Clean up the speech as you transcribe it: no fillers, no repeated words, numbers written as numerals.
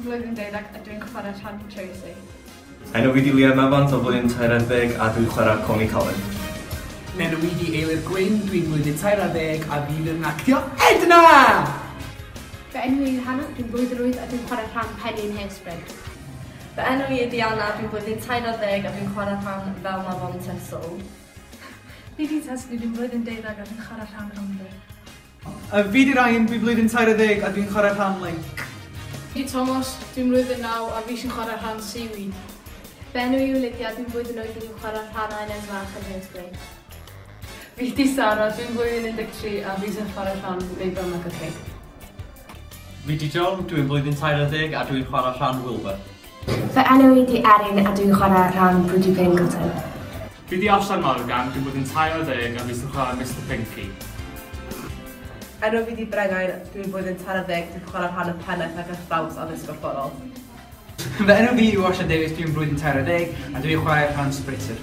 blwyddyn 12 a dwi'n chwarae rhan Tracy. Enw fi di Liam Evans o blwyddyn 13 a dwi'n chwarae Connie Colin. Enw fi di Eilir Gwyn, dwi'n blwyddyn 13 a fi fydd yn actio Edna! Fy enw i yw Hannah, dwi'n blwyddyn 8 a dwi'n chwarae rhan Penny yn Hairspray. Fy enw i ydi Anna, dwi'n blwyddyn 13 a dwi'n chwarae rhan Felma von Tessel. Fi di Tesli, dwi'n blwyddyn 12 a dwi'n chwarae rhan Amber. Fi di Ryan, dwi'n blwyddyn 13 a dwi'n chwarae rhan Link. Fi di Thomas, dwi'n blwyddyn 9 a fi sy'n chwarae rhan Seaweed. Fy enw i yw Lydia, dwi'n blwyddyn 8 a dwi'n chwarae rhan Inez Fach yn Hairspray. Fi di Sarah, dwi'n blwyddyn 13 a fi sy'n chwarae rhan Mabel McAfee. Fi di John, dwi'n blwyddyn 13 a dwi'n chwarae rhan Wilbur. Fy enw i di Erin a dwi'n chwarae rhan Bridie Pingleton. Fi di Aslan Morgan, dwi'n blwyddyn 13 a fi sy'n chwarae Mr Pinky. Enw fi di Brengain, dwi'n blwyddyn 13, dwi'n chwarae rhan y pennaeth ac athrawes addysg gorfforol. Fy enw fi yw Osha Davies, dwi'n blwyddyn 13 a dwi'n chwarae rhan Spritzer.